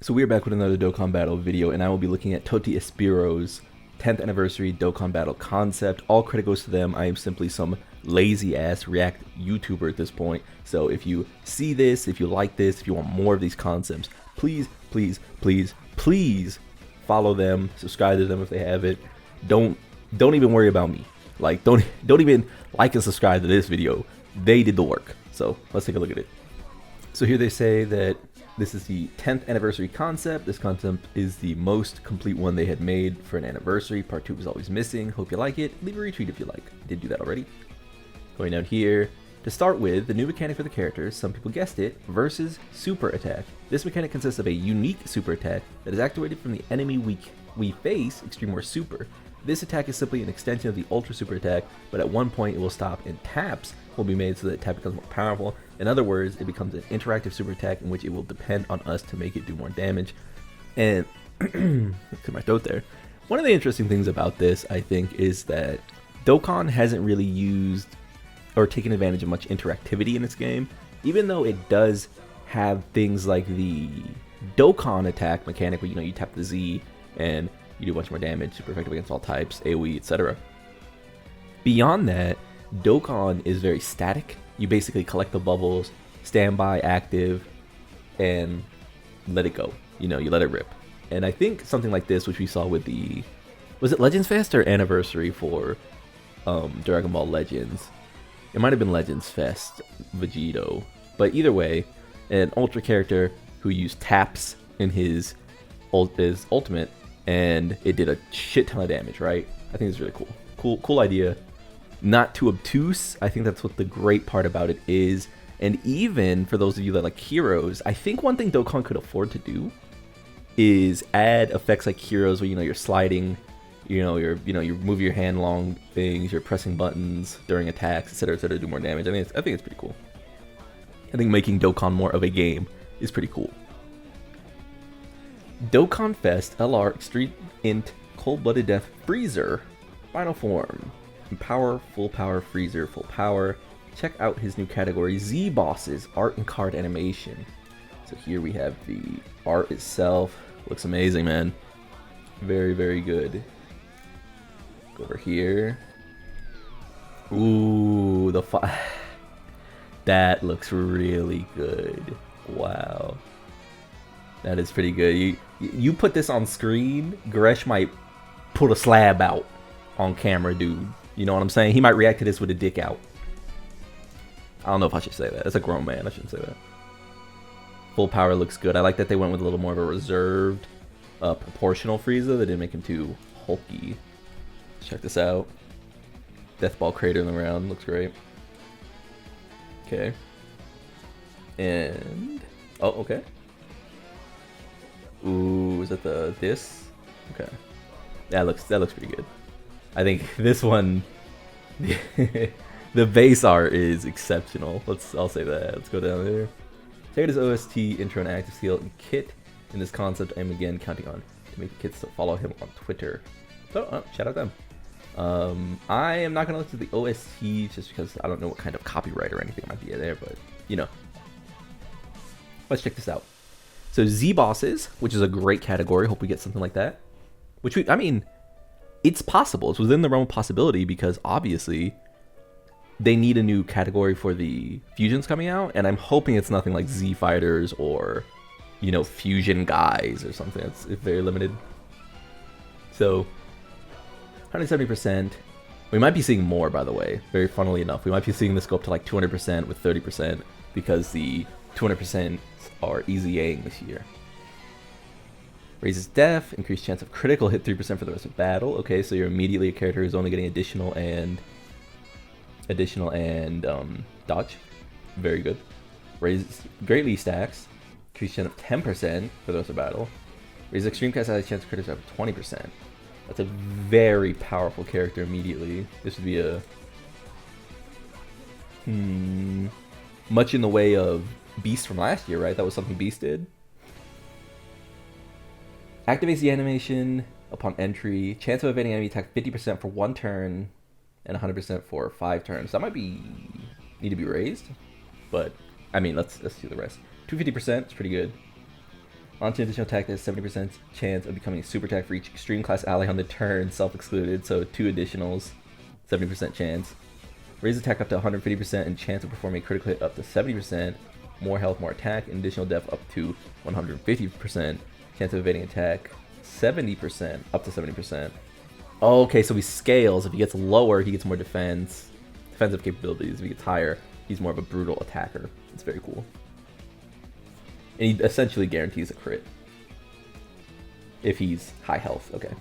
So we are back with another Dokkan Battle video, and I will be looking at Toti Espiro's 10th anniversary Dokkan Battle concept. All credit goes to them. I am simply some lazy ass React YouTuber at this point. So if you see this, if you like this, if you want more of these concepts, please, please, please, please follow them, subscribe to them if they have it. Don't even worry about me. Like don't even like and subscribe to this video. They did the work. So let's take a look at it. So here they say that this is the 10th anniversary concept. This concept is the most complete one they had made for an anniversary. Part 2 was always missing. Hope you like it. Leave a retweet if you like. I did do that already. Going down here. To start with, the new mechanic for the characters, some people guessed it, versus super attack. This mechanic consists of a unique super attack that is activated from the enemy we face, Extreme or Super. This attack is simply an extension of the Ultra Super attack, but at one point it will stop and taps will be made so that the attack becomes more powerful. In other words, it becomes an interactive super attack in which it will depend on us to make it do more damage. And, look at my throat there. One of the interesting things about this, I think, is that Dokkan hasn't really used or taken advantage of much interactivity in its game, even though it does have things like the Dokkan attack mechanic where, you know, you tap the Z and you do a bunch more damage, super effective against all types, AoE, etc. Beyond that, Dokkan is very static. You basically collect the bubbles, stand by, active, and let it go. You know, you let it rip. And I think something like this, which we saw with the, was it Legends Fest or Anniversary for Dragon Ball Legends? It might have been Legends Fest, Vegito. But either way, an Ultra character who used taps in his ultimate, and it did a shit ton of damage, right? I think it's really cool. Cool idea. Not too obtuse. I think that's what the great part about it is. And even for those of you that like heroes, I think one thing Dokkan could afford to do is add effects like heroes where, you know, you're sliding, you move your hand along things, you're pressing buttons during attacks, etc., to do more damage. I think it's pretty cool. I think making Dokkan more of a game is pretty cool. Dokkan Fest LR Extreme Int Cold-Blooded Death Freezer Final Form. Power, full power, freezer, full power. Check out his new category, Z Bosses, art and card animation. So here we have the art itself. Looks amazing, man. Very, very good. Go over here. Ooh, that looks really good. Wow. That is pretty good. You put this on screen, Gresh might put a slab out on camera, dude. You know what I'm saying? He might react to this with a dick out. I don't know if I should say that. That's a grown man. I shouldn't say that. Full power looks good. I like that they went with a little more of a reserved, proportional Frieza. They didn't make him too hulky. Let's check this out. Deathball crater in the round. Looks great. Okay. And... oh, okay. Ooh, is that this? Okay. That looks pretty good. I think this one, the base art is exceptional. I'll say that. Let's go down there. Check out his OST, intro, and active skill and kit. In this concept, I'm again counting on to make the kids to follow him on Twitter. So, shout out them. I am not going to look at the OST just because I don't know what kind of copyright or anything might be there, but, you know. Let's check this out. So, Z Bosses, which is a great category. Hope we get something like that. I mean... it's possible. It's within the realm of possibility because obviously they need a new category for the fusions coming out, and I'm hoping it's nothing like Z Fighters or, you know, Fusion Guys or something. It's very limited. So 170%. We might be seeing more, by the way. Very funnily enough, we might be seeing this go up to like 200% with 30% because the 200% are easy Aing this year. Raises def, increased chance of critical hit 3% for the rest of battle. Okay, so you're immediately a character who's only getting additional and dodge. Very good. Raises greatly stacks, increased chance of 10% for the rest of battle. Raises extreme cast has a chance of critical of 20%. That's a very powerful character immediately. This would be a much in the way of Beast from last year, right? That was something Beast did. Activates the animation upon entry. Chance of evading enemy attack 50% for 1 turn and 100% for 5 turns. That might need to be raised, but I mean, let's do the rest. 250% is pretty good. Launch an additional attack that has 70% chance of becoming a super attack for each extreme class ally on the turn, self-excluded, so 2 additionals, 70% chance. Raise attack up to 150% and chance of performing a critical hit up to 70%. More health, more attack, and additional depth up to 150%. Chance of evading attack 70%, up to 70%. Oh, okay, so he scales. If he gets lower, he gets more defensive capabilities. If he gets higher, he's more of a brutal attacker. It's very cool. And he essentially guarantees a crit if he's high health. Okay,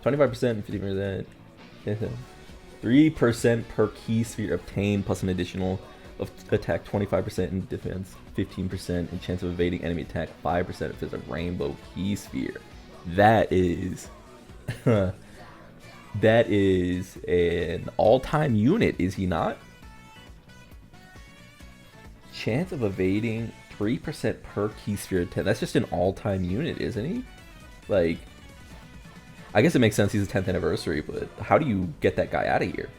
25% and 50%. 3% per key sphere obtained, plus an additional of attack 25% in defense, 15% and chance of evading enemy attack 5% if there's a rainbow key sphere. That is that is an all-time unit, is he not? Chance of evading 3% per key sphere 10. That's just an all-time unit, isn't he? Like, I guess it makes sense he's a 10th anniversary, but how do you get that guy out of here?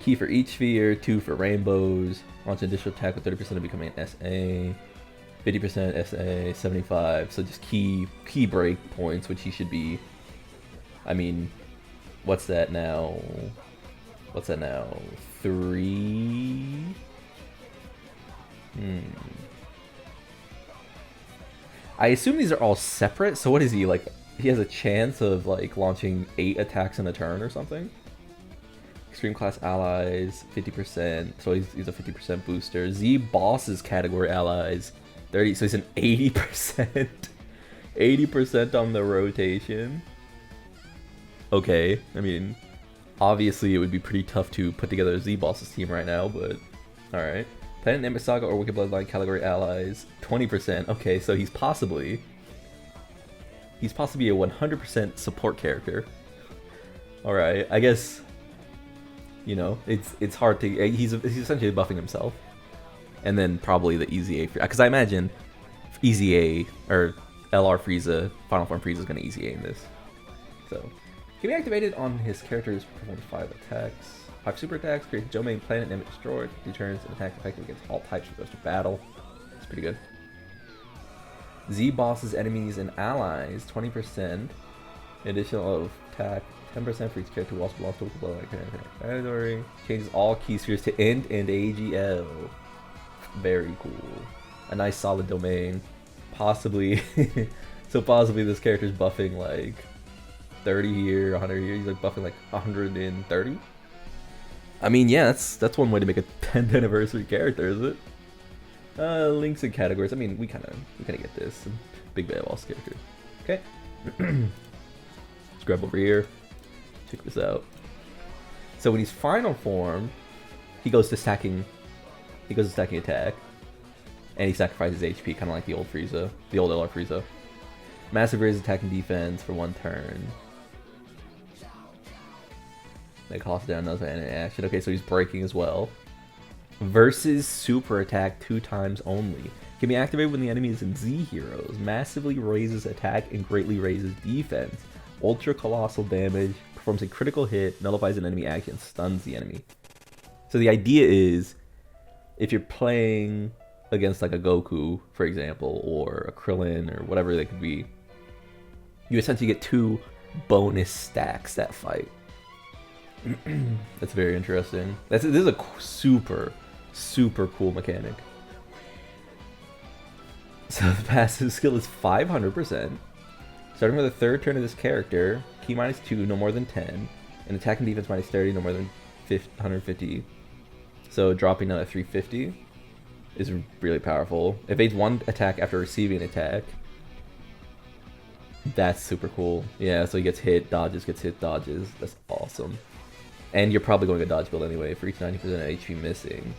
Key for each sphere, 2 for rainbows. Launch an additional attack with 30% of becoming an SA. 50% SA, 75. So just key break points, which he should be. I mean, what's that now? 3? I assume these are all separate. So what is he, like? He has a chance of like launching 8 attacks in a turn or something. Extreme class allies 50%, so he's a 50% booster. Z bosses category allies 30, so he's an 80%. 80% on the rotation. Okay, I mean, obviously it would be pretty tough to put together a Z bosses team right now, but all right. Planet Namek Saga or Wicked Bloodline category allies 20%. Okay, so he's possibly a 100% support character. All right, I guess. You know, it's hard to. He's essentially buffing himself, and then probably the Easy A, because I imagine Easy A or LR Frieza, Final Form Frieza is going to Easy A in this. So, can be activated on his character's performs 5 attacks, 5 super attacks, creates domain planet, Namek destroyed, returns an attack effective against all types of to battle. It's pretty good. Z bosses, enemies, and allies 20%. Additional of attack. 10% for each character who also belongs to a bloodline category. Changes all key spheres to Int and AGL. Very cool. A nice solid domain. Possibly. So possibly this character's buffing like 30 here, 100 here. He's like buffing like 130. I mean, yeah, that's one way to make a 10th anniversary character, is it? Links and categories. I mean, we kind of get this. Big Bad Boss character. Okay. Let's grab over here. Check this out. So when he's final form, he goes to stacking attack, and he sacrifices HP, kind of like the old Frieza, the old LR Frieza. Massive raise attack and defense for 1 turn. They cost down another action. Okay, so he's breaking as well. Versus super attack 2 times only. Can be activated when the enemy is in Z heroes. Massively raises attack and greatly raises defense. Ultra colossal damage. Performs a critical hit, nullifies an enemy action, stuns the enemy. So the idea is, if you're playing against like a Goku, for example, or a Krillin, or whatever they could be, you essentially get 2 bonus stacks that fight. That's very interesting. This is a super cool mechanic. So the passive skill is 500%. Starting with the 3rd turn of this character, key -2, no more than 10, and attack and defense -30, no more than 150. So dropping down to 350 is really powerful. Evades 1 attack after receiving an attack. That's super cool. Yeah, so he gets hit, dodges, dodges. That's awesome. And you're probably going to dodge build anyway for each 90% of HP missing.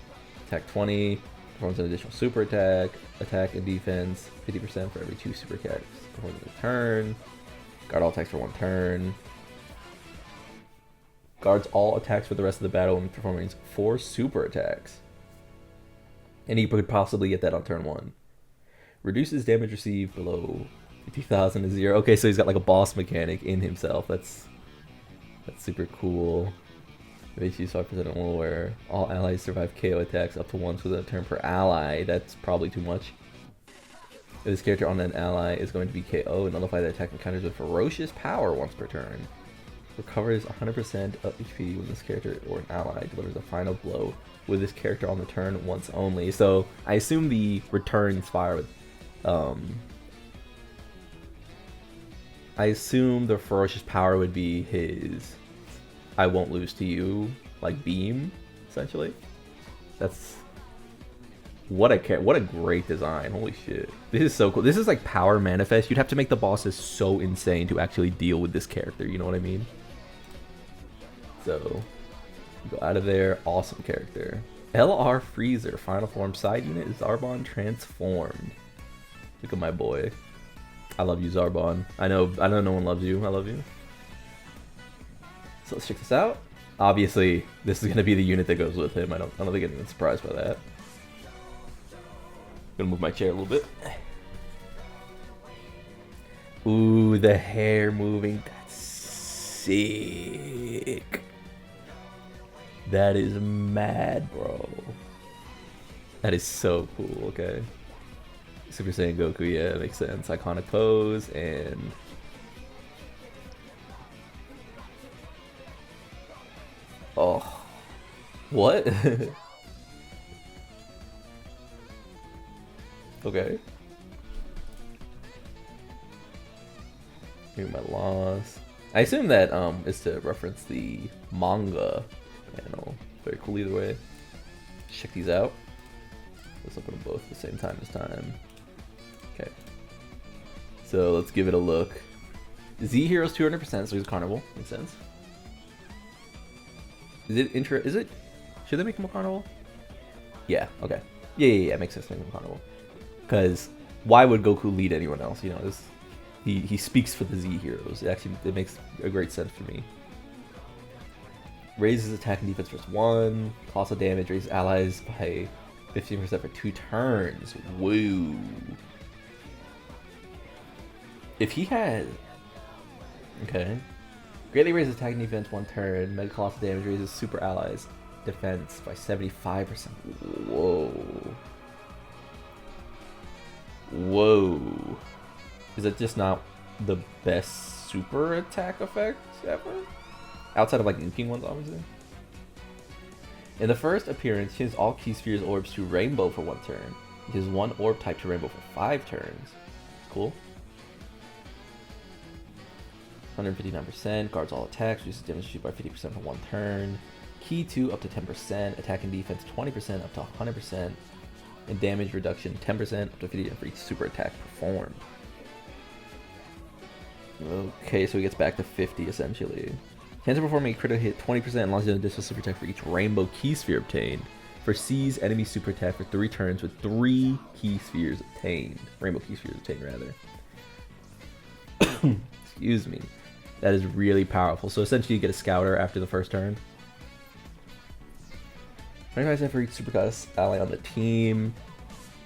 Attack 20, performs an additional super attack, attack and defense, 50% for every 2 super attacks. Performs a turn. Guard all attacks for 1 turn. Guards all attacks for the rest of the battle and performing 4 super attacks. And he could possibly get that on turn 1. Reduces damage received below 50,000 to 0. Okay, so he's got like a boss mechanic in himself. That's super cool. HP 5% where all allies survive KO attacks up to once within a turn per ally. That's probably too much. This character on an ally is going to be KO and nullify the attack encounters with ferocious power once per turn. Recovers 100% of HP when this character or an ally delivers a final blow with this character on the turn once only. So I assume the returns fire with, I assume the ferocious power would be his I won't lose to you, like beam, essentially. That's what a great design. Holy shit. This is so cool. This is like power manifest. You'd have to make the bosses so insane to actually deal with this character, you know what I mean? So go out of there. Awesome character. LR Freezer, final form side unit, Zarbon transformed. Look at my boy. I love you, Zarbon. I know no one loves you. I love you. So let's check this out. Obviously, this is gonna be the unit that goes with him. I don't think anyone's surprised by that. Gonna move my chair a little bit. Ooh, the hair moving. That's sick. That is mad, bro. That is so cool. Okay. Super Saiyan Goku, yeah, makes sense. Iconic pose and oh, what? Okay. Maybe my loss. I assume that is to reference the manga panel. Very cool either way. Check these out. Let's open them both at the same time this time. Okay. So let's give it a look. Z Hero's 200%, so he's Carnival. Makes sense. Is it should they make him a Carnival? Yeah, okay. Yeah, makes sense to make him a Carnival. Because why would Goku lead anyone else? You know, this he speaks for the Z Heroes. It makes a great sense for me. Raises attack and defense first 1. Colossal damage, raises allies by 15% for 2 turns. Woo. If he had... Okay. Greatly raises attack and defense 1 turn. Mega colossal damage raises super allies defense by 75%. Whoa. Whoa. Is that just not the best super attack effect ever? Outside of like inking ones, obviously. In the first appearance, he has all key spheres orbs to rainbow for 1 turn. He has 1 orb type to rainbow for 5 turns. Cool. 159%, guards all attacks, reduces damage received by 50% for 1 turn. Key 2 up to 10%, attack and defense 20% up to 100%, and damage reduction 10% up to 50% for each super attack performed. Okay, so he gets back to 50 essentially. Chance of performing a critical hit 20% and launches an additional super attack for each rainbow key sphere obtained. Foresees enemy super attack for 3 turns with 3 key spheres obtained. Rainbow key spheres obtained, rather. Excuse me. That is really powerful. So essentially you get a scouter after the first turn. 25% for each Superclass ally on the team.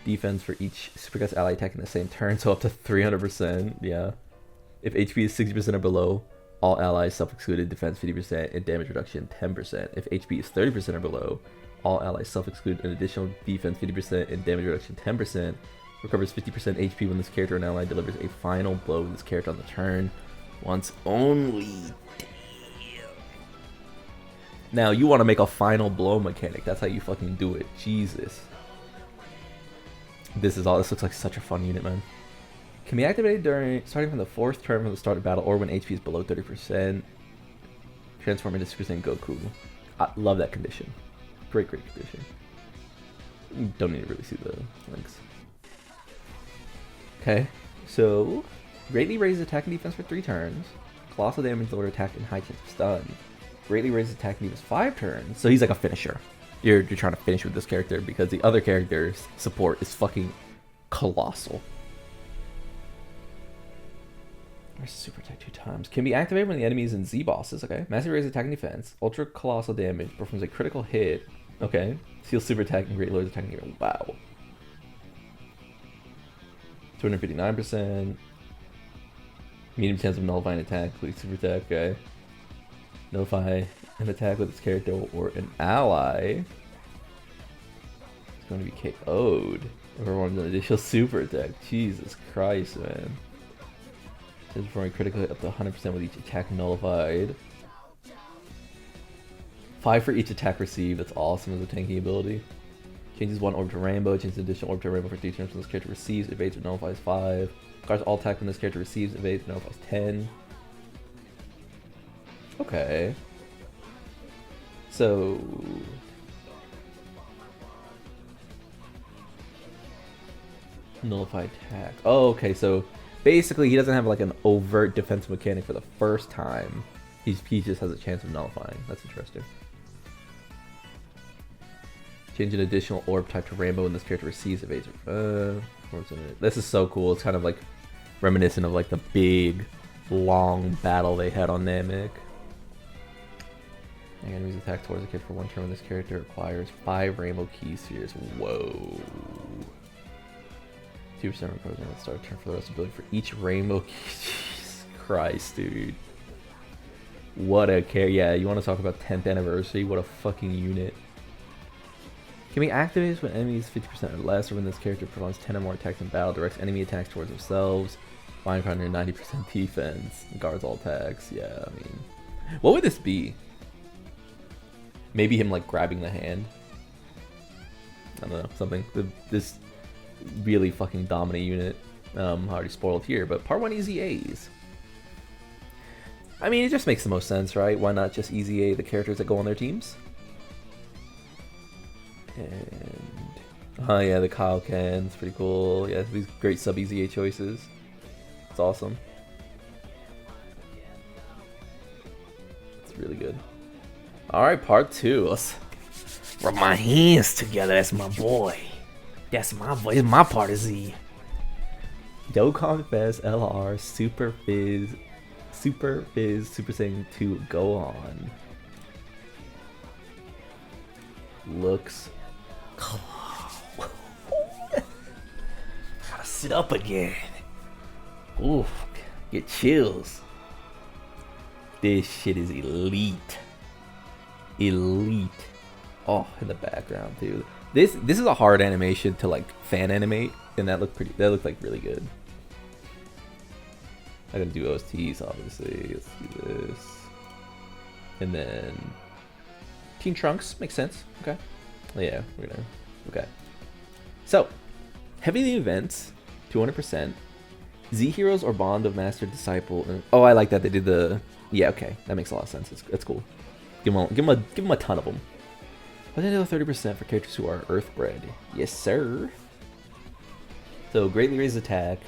Defense for each Superclass ally attacking the same turn, so up to 300%. Yeah. If HP is 60% or below, all allies self-excluded, defense 50%, and damage reduction 10%. If HP is 30% or below, all allies self-excluded, an additional defense 50%, and damage reduction 10%. Recovers 50% HP when this character or an ally delivers a final blow with this character on the turn. Once only. Damn. Now, you want to make a final blow mechanic. That's how you fucking do it. Jesus. This looks like such a fun unit, man. Can be activated starting from the 4th turn from the start of battle or when HP is below 30%. Transform into Super Saiyan Goku. I love that condition. Great condition. Don't need to really see the links. Okay, so greatly raises attack and defense for 3 turns. Colossal damage, lower attack, and high chance of stun. Greatly raises attack and defense 5 turns. So he's like a finisher. You're trying to finish with this character because the other character's support is fucking colossal. Super attack 2 times. Can be activated when the enemy is in Z bosses. Okay. Massive raise attack and defense. Ultra colossal damage. Performs a critical hit. Okay. Seals super attack and great lowers attack and hero. Wow. 259%. Medium chance of nullifying attack. Including super attack. Okay. Nullify an attack with its character or an ally. It's going to be KO'd. Performs an additional super attack. Jesus Christ, man. Says performing critical hit up to 100% with each attack nullified. 5 for each attack received. That's awesome as a tanking ability. Changes one orb to rainbow. Changes additional orb to rainbow for 3 turns when this character receives, evades, or nullifies 5. Cards all attack when this character receives, evades, or nullifies 10. Okay. So... nullify attack. Oh, okay, so basically he doesn't have like an overt defense mechanic for the first time. He just has a chance of nullifying. That's interesting. Change an additional orb type to rainbow when this character receives evades. This is so cool. It's kind of like reminiscent of like the big, long battle they had on Namek. Enemies attack towards the character for 1 turn when this character acquires 5 rainbow key spheres. Whoa. 2% program at the start of turn for the rest of the building for each rainbow key. Jesus Christ, dude. What a care. Yeah, you want to talk about 10th anniversary? What a fucking unit. Can be activated when enemies 50% or less, or when this character performs 10 or more attacks in battle, directs enemy attacks towards themselves, flying under 90% defense, guards all attacks. Yeah, I mean, what would this be? Maybe him like grabbing the hand. I don't know, something. This really fucking dominant unit. Already spoiled here, but part 1 easy A's. I mean, it just makes the most sense, right? Why not just easy A the characters that go on their teams? And oh yeah, the Kyle Can's pretty cool. Yeah, these great sub easy A choices. It's awesome. It's really good. All right, part 2. Let's rub my hands together. That's my boy. That's my boy. My part is Z. Dokkan Fest LR Super Super Saiyan 2 Go On. Looks cool. Gotta sit up again. Oof, get chills. This shit is elite. Elite. Oh, in the background, dude. This is a hard animation to like fan animate, and that looked like really good. I gotta do OSTs, obviously. Let's do this. And then Teen Trunks makes sense. Okay. Yeah, we're gonna. Okay. So, heavy events, 200%. Z Heroes or Bond of Master Disciple. Oh, I like that they did the. Yeah, okay, that makes a lot of sense. It's cool. Give them a ton of them. But then 30% for characters who are Earthbred. Yes, sir. So greatly raised attack,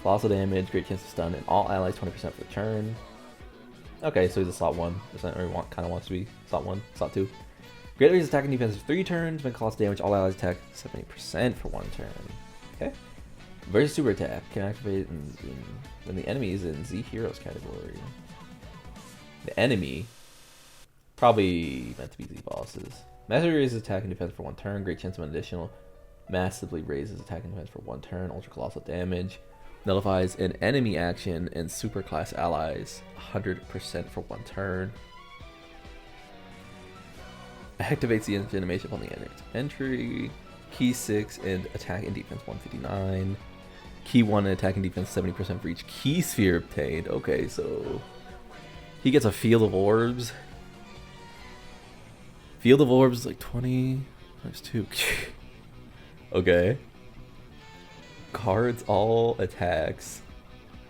colossal damage, great chance to stun, and all allies 20% for the turn. Okay, so he's a slot 1. Doesn't really kind of wants to be slot 1, slot 2. Greatly raised attack and defense for 3 turns, make colossal damage, all allies attack 70% for 1 turn. Okay. Versus super attack can activate when the enemy is in Z Heroes category. The enemy probably meant to be Z bosses. Massively raises attack and defense for 1 turn. Great chance of an additional. Massively raises attack and defense for 1 turn. Ultra colossal damage. Nullifies an enemy action and super class allies 100% for 1 turn. Activates the animation upon the end of entry. Key 6 and attack and defense 159. Key 1 and attack and defense 70% for each key sphere obtained. Okay, so he gets a field of orbs. Field of orbs is like 20 times 2. Okay. Cards all attacks.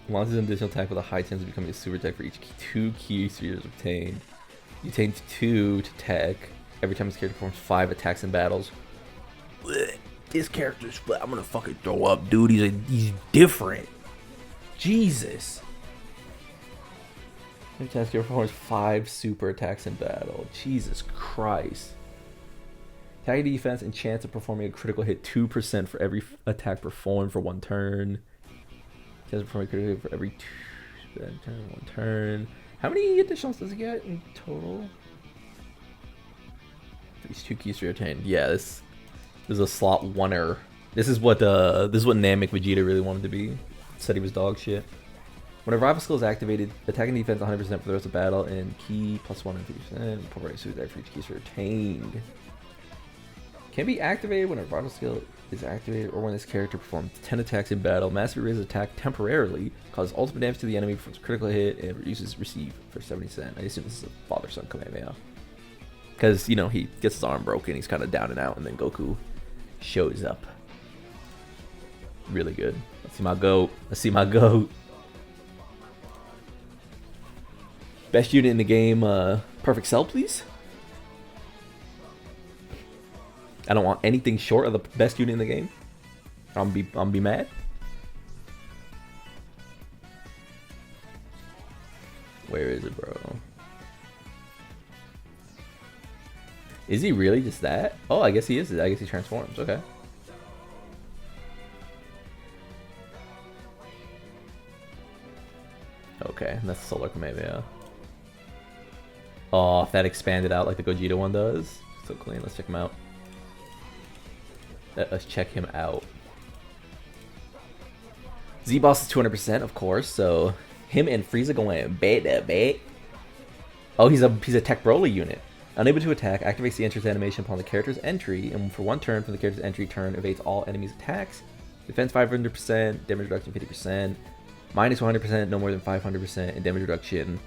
Launches an additional attack with a high chance of becoming a super attack for each 2 key spheres obtained. You obtain 2 to tech every time this character performs 5 attacks in battles. This character's I'm gonna fucking throw up, dude. He's different. Jesus. Every time this character performs 5 super attacks in battle. Jesus Christ. Attack defense and chance of performing a critical hit 2% for every attack performed for 1 turn. Chance of performing a critical hit for every 1 turn. How many additionals does he get in total? These 2 keys are obtained. Yeah, this is a slot 1er. This is what Namek Vegeta really wanted to be. Said he was dog shit. When a rival skill is activated, attack and defense 100% for the rest of battle, and key +1 and 3%. Provide super attack for each keys are retained. Can be activated when a rival skill is activated or when this character performs 10 attacks in battle, massively raises attack temporarily, causes ultimate damage to the enemy, performs critical hit, and reduces receive for 70%. I assume this is a father-son Kamehameha. Because, you know, he gets his arm broken, he's kind of down and out, and then Goku shows up. Really good. Let's see my goat. Let's see my goat. Best unit in the game, Perfect Cell, please. I don't want anything short of the best unit in the game. I'm be mad. Where is it, bro? Is he really just that? Oh, I guess he is. I guess he transforms. Okay. Okay, that's Solar Kamehameha. Oh, if that expanded out like the Gogeta one does. So clean. Let's check him out. Let's check him out. Z-Boss is 200%, of course, so him and Frieza going bait. Oh, he's a Tech Broly unit. Unable to attack, activates the entrance animation upon the character's entry, and for one turn from the character's entry turn, evades all enemies' attacks. Defense 500%, damage reduction 50%, minus 100%, no more than 500%, and damage reduction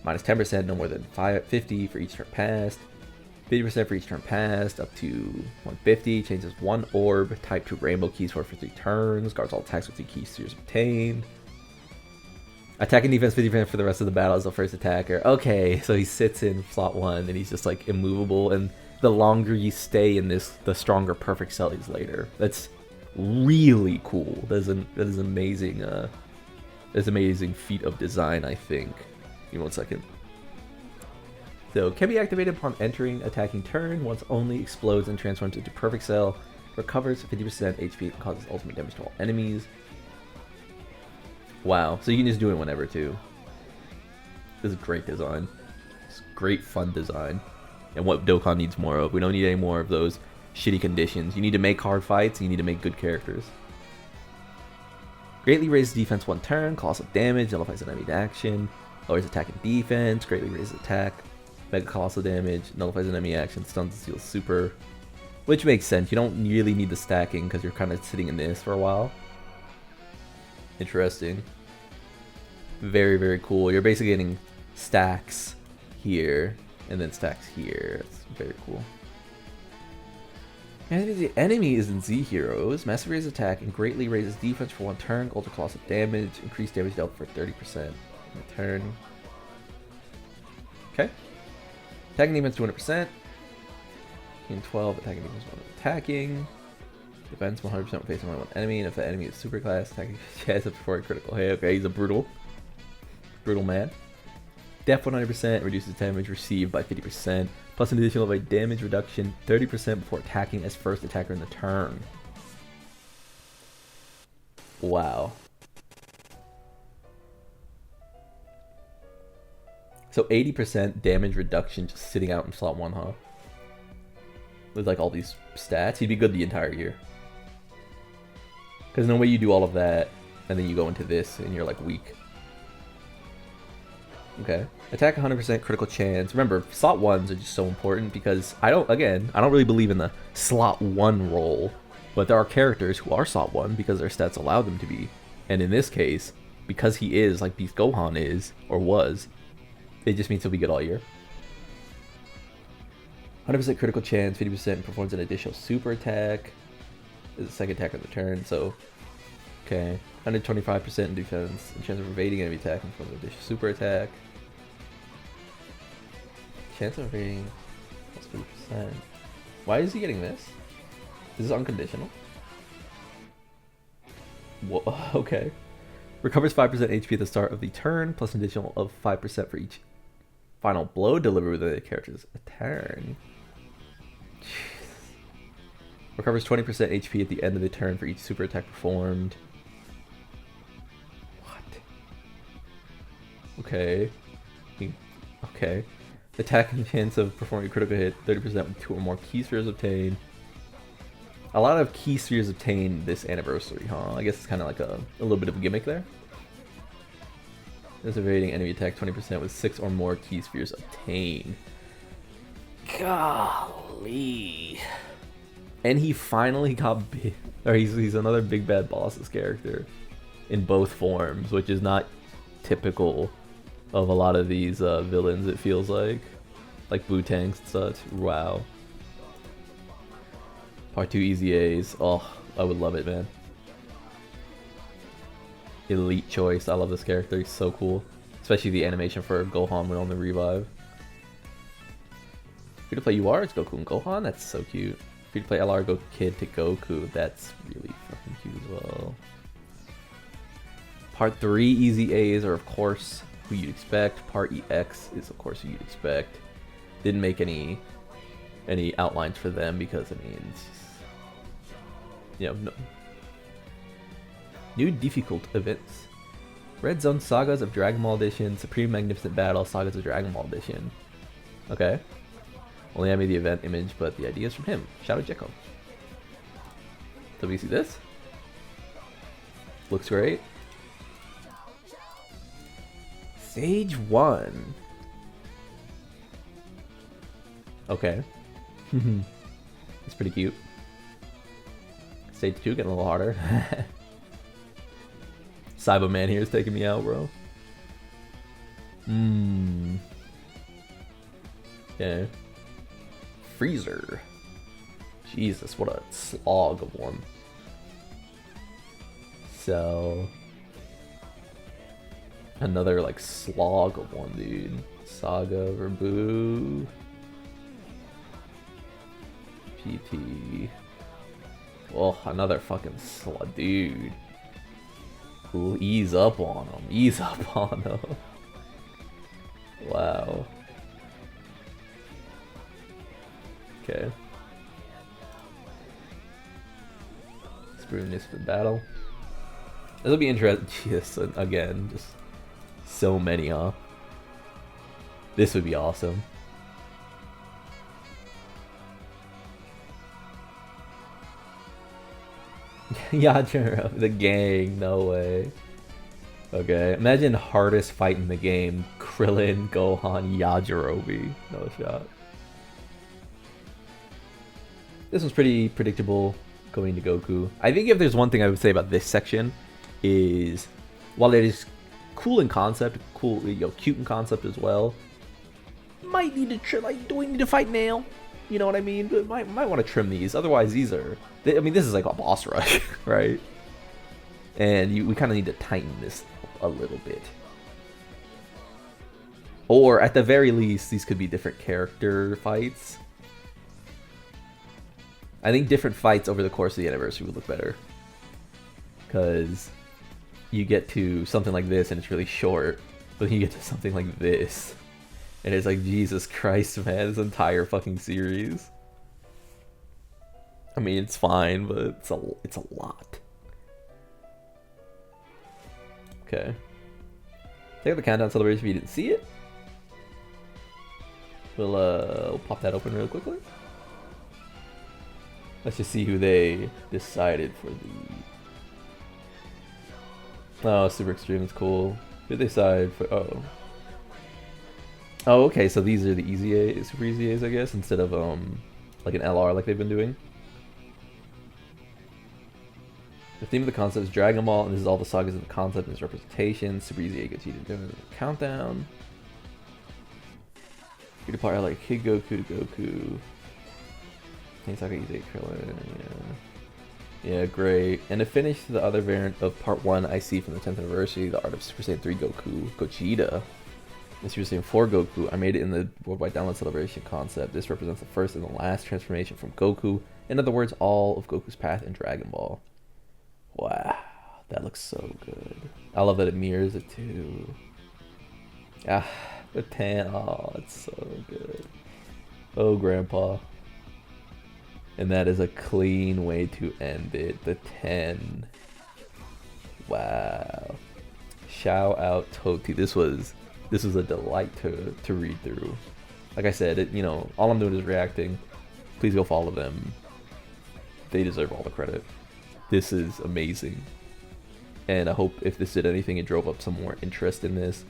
minus 10%, no more than 50 for each turn passed. 50% for each turn passed, up to 150. Changes one orb type to Rainbow Key Sword for 3 turns. Guards all attacks with 3 key spheres obtained. Attack and defense 50% for the rest of the battle as the first attacker. Okay, so he sits in slot 1 and he's just like immovable. And the longer you stay in this, the stronger Perfect Cell is later. That's really cool. That is amazing. That's amazing feat of design, I think. Give me 1 second. So, can be activated upon entering attacking turn, once only explodes and transforms into Perfect Cell, recovers 50% HP and causes ultimate damage to all enemies. Wow, so you can just do it whenever too. This is great design. It's great fun design. And what Dokkan needs more of. We don't need any more of those shitty conditions. You need to make hard fights, and you need to make good characters. Greatly raises defense 1 turn, colossal damage, nullifies enemy action, lowers attack and defense, greatly raises attack. Mega colossal damage, nullifies enemy action, stuns and steals super. Which makes sense. You don't really need the stacking because you're kind of sitting in this for a while. Interesting. Very, very cool. You're basically getting stacks here and then stacks here. That's very cool. And the enemy is in Z Heroes. Massive raises attack and greatly raises defense for 1 turn. Ultra colossal damage. Increased damage dealt for 30% in turn. Okay. Attacking defense 200%. In 12, attacking defense 1 attacking. Defense 100% when facing only 1 enemy. And if the enemy is super class, attacking chest before a critical hit. Okay, he's a brutal man. Def 100% reduces damage received by 50%. Plus an additional by damage reduction 30% before attacking as first attacker in the turn. Wow. So 80% damage reduction just sitting out in slot 1, huh? With like all these stats, he'd be good the entire year. Because no way you do all of that, and then you go into this, and you're like weak. Okay. Attack 100% critical chance. Remember, slot 1s are just so important because I don't really believe in the slot 1 role. But there are characters who are slot 1 because their stats allow them to be. And in this case, because he is like Beast Gohan is, or was, it just means he'll be good all year. 100% critical chance, 50% performs an additional super attack. Is the second attack of the turn, so okay. 125% in defense, and chance of evading enemy attack and performs an additional super attack. Chance of evading plus 50%. Why is he getting this? Is this unconditional? Whoa, okay. Recovers 5% HP at the start of the turn, plus an additional of 5% for each final blow delivered within the character's turn. Jeez. Recovers 20% HP at the end of the turn for each super attack performed. What? Okay. Okay. Attack and chance of performing a critical hit 30% with 2 or more key spheres obtained. A lot of key spheres obtained this anniversary, huh? I guess it's kind of like a little bit of a gimmick there. Is evading enemy attack 20% with 6 or more key spheres obtained. Golly. And he finally got big, or he's another big bad boss's character in both forms, which is not typical of a lot of these villains, it feels like Wu-Tangs and such. Wow. Part 2 Easy A's. Oh, I would love it, man. Elite choice. I love this character. He's so cool. Especially the animation for Gohan when on the revive. Free to play UR, it's Goku and Gohan. That's so cute. Free to play LR, go Kid to Goku. That's really fucking cute as well. Part 3 Easy A's are, of course, who you'd expect. Part EX is, of course, who you'd expect. Didn't make any outlines for them because, I mean, it's just, you know, no. New difficult events. Red Zone Sagas of Dragon Ball Edition, Supreme Magnificent Battle, Sagas of Dragon Ball Edition. Okay. Only I made the event image, but the idea is from him. Shadow Jekko. So we see this. Looks great. Stage 1. Okay. It's pretty cute. Stage 2 getting a little harder. Cyberman here is taking me out, bro. Okay. Freezer. Jesus, what a slog of one. So another like slog of one, dude. Saga Verbu. PT. Oh, another fucking slug, dude. Cool. Ease up on him. Ease up on him. Wow. Okay. Supreme Magnificent Battle. This will be interesting. Yes, again, just so many, huh? This would be awesome. Yajiro, the gang, no way. Okay, imagine hardest fight in the game. Krillin, Gohan, Yajirobe. No shot. This one's pretty predictable going to Goku. I think if there's one thing I would say about this section is, while it is cool in concept, cool, you know, cute in concept as well, might need to like, do we need to fight now? You know what I mean? But might want to trim these. Otherwise, these are, I mean, this is like a boss rush, right? And we kind of need to tighten this a little bit. Or at the very least, these could be different character fights. I think different fights over the course of the anniversary would look better. Because you get to something like this and it's really short. But you get to something like this. And it's like, Jesus Christ, man, this entire fucking series. I mean, it's fine, but it's a lot. Okay. Check out the countdown celebration if you didn't see it. We'll pop that open real quickly. Let's just see who they decided for the... Oh, Super Extreme is cool. Who they decide for... Oh, okay, so these are the easy A's, Super Easy A's, I guess, instead of like an LR like they've been doing. The theme of the concept is Dragon Ball, and this is all the sagas of the concept and its representation. Super Easy A gets you to do a countdown. Free to play like Kid Goku to Goku. Saga Easy Krillin, yeah, great. And to finish the other variant of Part 1 I see from the 10th anniversary, the Art of Super Saiyan 3 Goku, Gogeta. And Super Saiyan 4 Goku, I made it in the Worldwide Download Celebration concept. This represents the first and the last transformation from Goku. In other words, all of Goku's path in Dragon Ball. Wow, that looks so good. I love that it mirrors it too. Ah, the tan, oh, it's so good. Oh, Grandpa. And that is a clean way to end it. The 10. Wow. Shout out Toti. This was a delight to read through. Like I said, you know, all I'm doing is reacting. Please go follow them. They deserve all the credit. This is amazing. And I hope if this did anything, it drove up some more interest in this.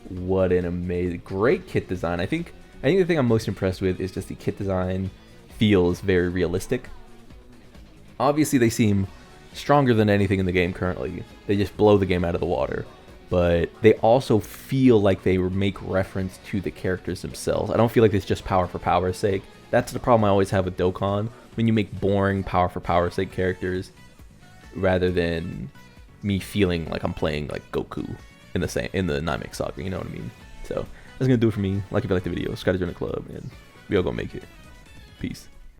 What an amazing, great kit design. I think the thing I'm most impressed with is just the kit design feels very realistic. Obviously, they seem stronger than anything in the game currently. They just blow the game out of the water. But they also feel like they make reference to the characters themselves. I don't feel like it's just power for power's sake. That's the problem I always have with Dokkan. When you make boring power for power's sake characters, rather than me feeling like I'm playing like Goku in the Namek Saga, you know what I mean? So that's gonna do it for me. Like if you like the video, subscribe to join the club, and we all gonna make it. Peace.